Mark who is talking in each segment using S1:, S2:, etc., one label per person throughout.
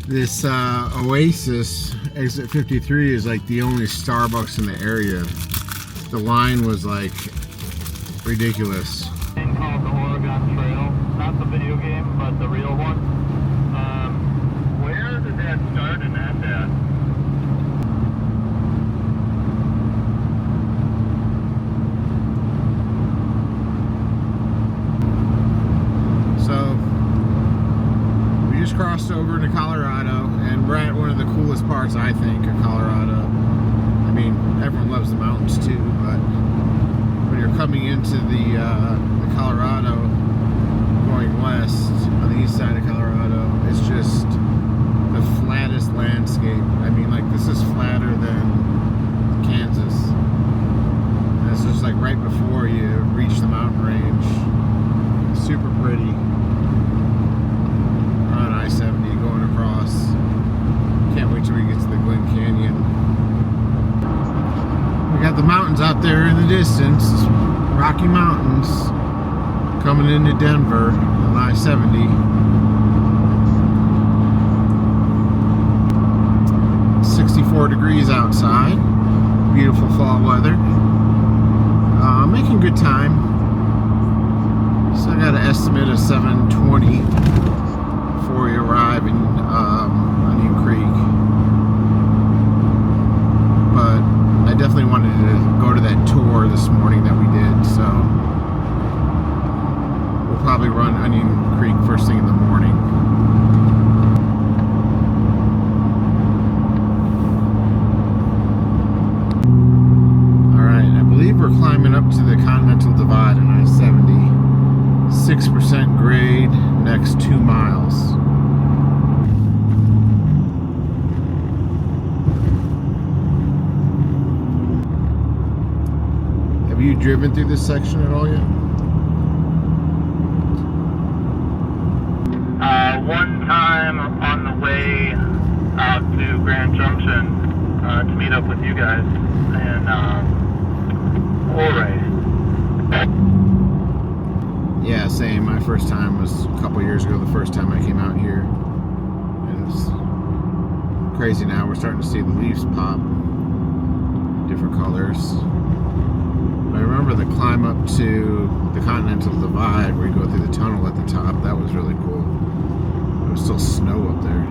S1: This Oasis exit 53 is like the only Starbucks in the area. The line was like ridiculous.
S2: Thing called the Oregon Trail, not the video game, but the real one. Where did that start and end at?
S1: So we just crossed over into Colorado, and we're at one of the coolest parts, I think, of Colorado. I mean, everyone loves the mountains too, but when you're coming into the Colorado, going west on the east side of Colorado, it's just the flattest landscape. I mean, like, this is flatter than Kansas. And it's just like right before you reach the mountain range. Super pretty. We're on I-70 going across. Can't wait till we get to the Glen Canyon. We got the mountains out there in the distance. Rocky Mountains coming into Denver on I-70. 64 degrees outside. Beautiful fall weather. Making good time. So I got an estimate of 7:20 before we arrive in Onion Creek. But I definitely wanted to go to that tour this morning that we did, so we'll probably run Onion Creek first thing in the morning. Alright, I believe we're climbing up to the Continental Divide on I-70. 6% grade, next 2 miles. Have you driven through this section at all yet?
S2: One time on the way out to Grand Junction to meet up with you guys and Ouray.
S1: Yeah, same. My first time was a couple years ago, the first time I came out here. And it's crazy now. We're starting to see the leaves pop. Different colors. But I remember the climb up to the Continental Divide where you go through the tunnel at the top. That was really cool. There was still snow up there.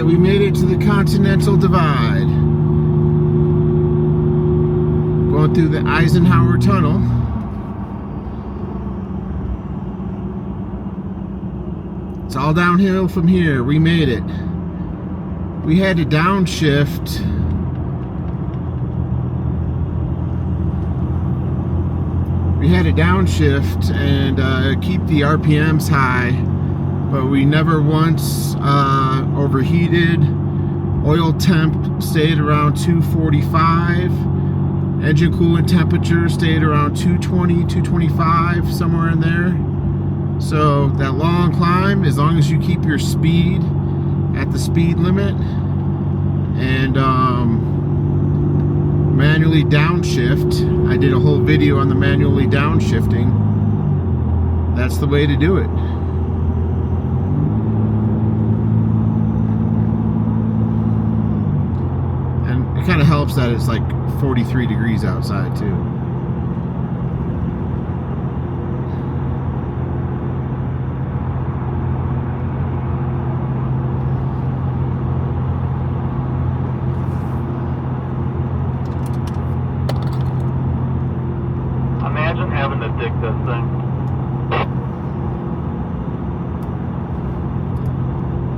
S1: We made it to the Continental Divide. Going through the Eisenhower Tunnel. It's all downhill from here. We made it. We had to downshift. And keep the RPMs high. But we never once overheated. Oil temp stayed around 245. Engine coolant temperature stayed around 220, 225, somewhere in there. So that long climb, as long as you keep your speed at the speed limit and manually downshift. I did a whole video on the manually downshifting. That's the way to do it. It kind of helps that it's like 43 degrees outside too.
S2: Imagine having to dig this thing.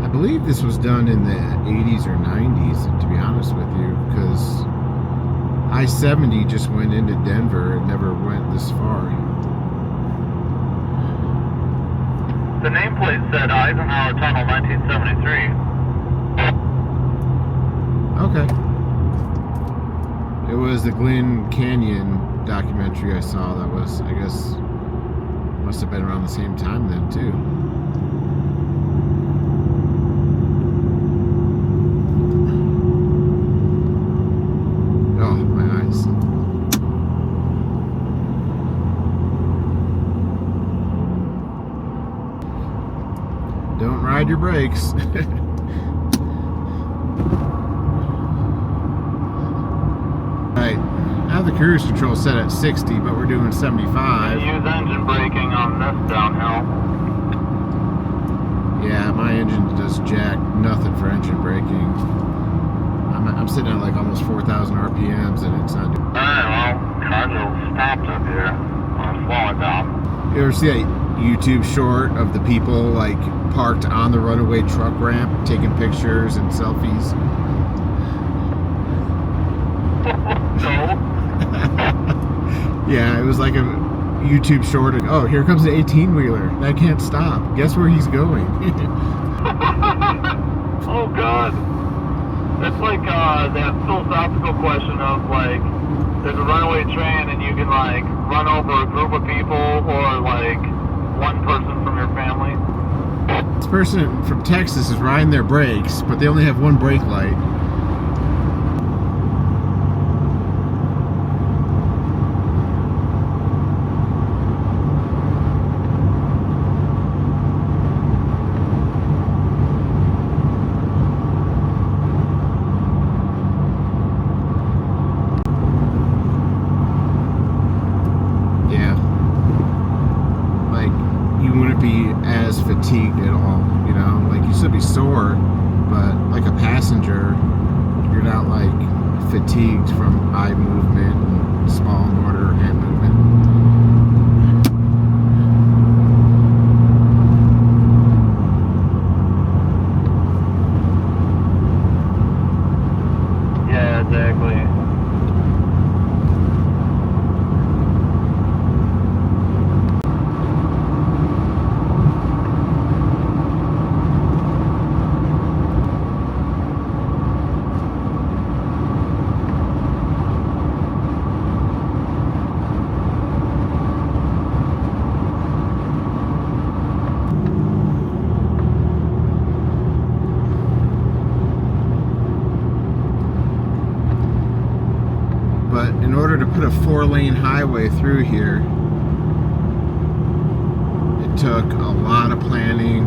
S1: I believe this was done in the 80s or 90s, to be honest with you, because I-70 just went into Denver. It never went this far.
S2: The nameplate said Eisenhower Tunnel 1973.
S1: Okay. It was the Glen Canyon documentary I saw that was, I guess, must have been around the same time then, too. Oh, my eyes. Don't ride your brakes. Right. I have the cruise control set at 60, but we're doing 75.
S2: Use engine braking on this downhill.
S1: Yeah, my engine does jack nothing for engine braking. I'm sitting at like almost 4,000 RPMs and it's not doing.
S2: Alright, well, cars are stopped up here. I'll slow it down.
S1: You ever see that YouTube short of the people like parked on the runaway truck ramp taking pictures and selfies?
S2: No.
S1: Yeah, it was like a YouTube short. Oh, here comes an 18-wheeler. That can't stop. Guess where he's going?
S2: Oh, God. It's like that philosophical question of, like, there's a runaway train and you can, like, run over a group of people or, like, one person from your family.
S1: This person from Texas is riding their brakes, but they only have one brake light. Fatigued at all, you know, like you should be sore, but like a passenger, you're not like fatigued from eye movement and small motor hand movement.
S2: Yeah, exactly.
S1: But in order to put a 4-lane highway through here, it took a lot of planning,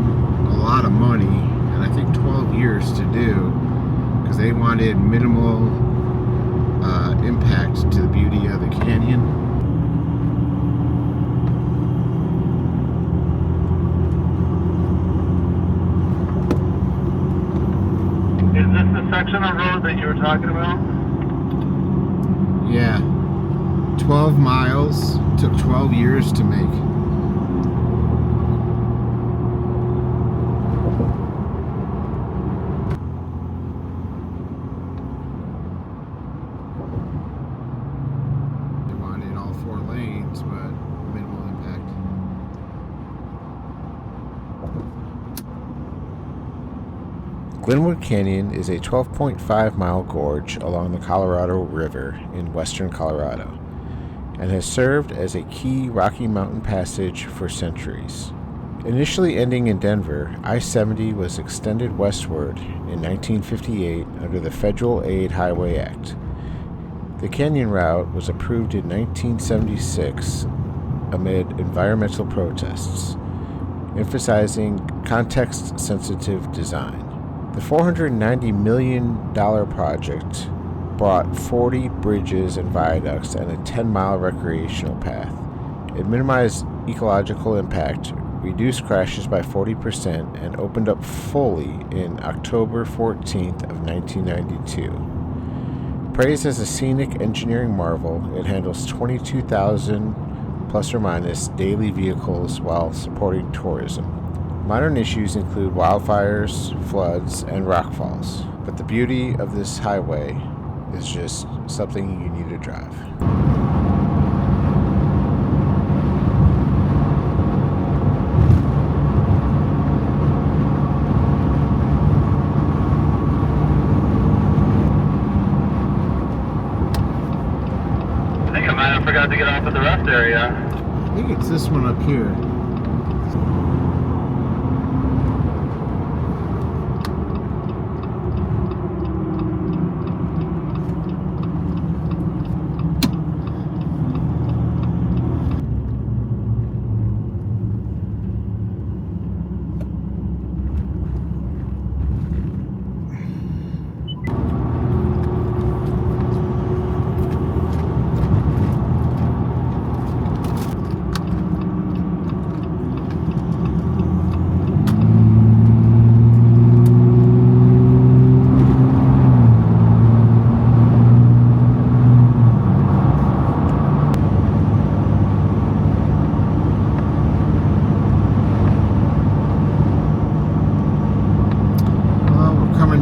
S1: a lot of money, and I think 12 years to do, because they wanted minimal impact to the beauty of the canyon.
S2: Is this the section of road that you were talking about?
S1: Yeah, 12 miles, took 12 years to make. They wanted all 4 lanes, but minimal impact. Glenwood Canyon is a 12.5-mile gorge along the Colorado River in western Colorado and has served as a key Rocky Mountain passage for centuries. Initially ending in Denver, I-70 was extended westward in 1958 under the Federal Aid Highway Act. The canyon route was approved in 1976 amid environmental protests, emphasizing context-sensitive design. The $490 million project brought 40 bridges and viaducts and a 10-mile recreational path. It minimized ecological impact, reduced crashes by 40%, and opened up fully in October 14th of 1992. Praised as a scenic engineering marvel, it handles 22,000 plus or minus daily vehicles while supporting tourism. Modern issues include wildfires, floods, and rockfalls, but the beauty of this highway is just something you need to drive.
S2: I forgot to get off at the rest area.
S1: I think it's this one up here.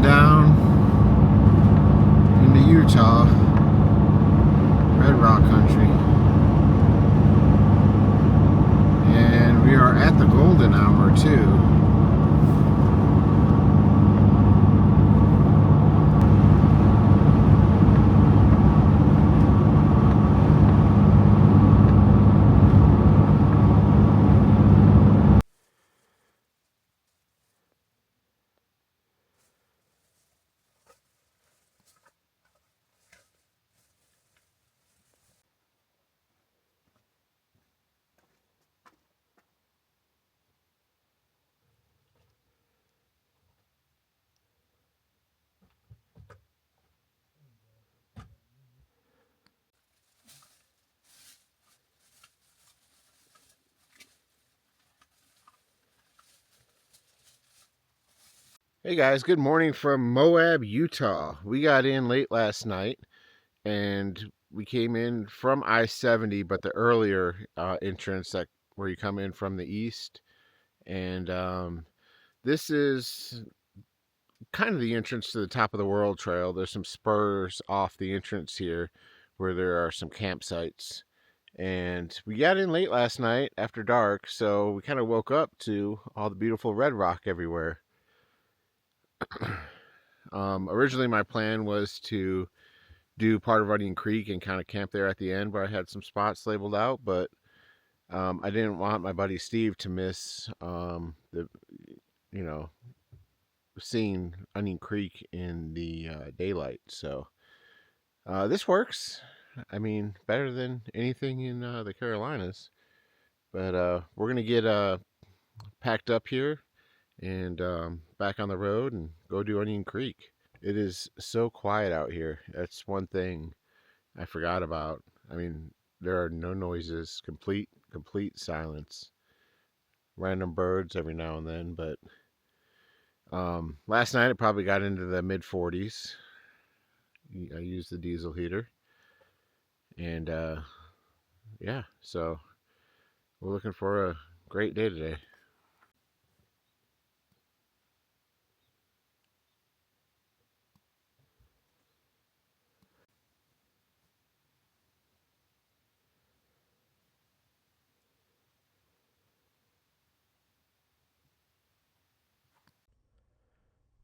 S1: Down into Utah, Red Rock country, and we are at the golden hour too. Hey guys, good morning from Moab, Utah. We got in late last night and we came in from I-70, but the earlier entrance that where you come in from the east. And this is kind of the entrance to the top of the World Trail. There's some spurs off the entrance here where there are some campsites. And we got in late last night after dark, so we kind of woke up to all the beautiful red rock everywhere. Originally my plan was to do part of Onion Creek and kind of camp there at the end where I had some spots labeled out, but I didn't want my buddy Steve to miss seeing Onion Creek in the daylight. So this works. I mean, better than anything in the Carolinas. But we're gonna get packed up here and back on the road and go do Onion Creek. It is so quiet out here. That's one thing I forgot about. I mean, there are no noises, complete silence. Random birds every now and then, but last night it probably got into the mid 40s. I used the diesel heater, and yeah, so we're looking for a great day today.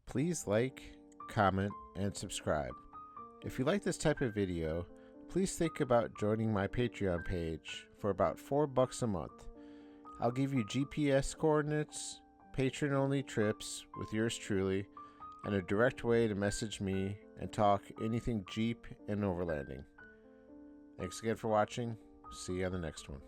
S1: Please like, comment, and subscribe. If you like this type of video, please think about joining my Patreon page for about $4 a month. I'll give you GPS coordinates, patron-only trips with yours truly, and a direct way to message me and talk anything Jeep and overlanding. Thanks again for watching. See you on the next one.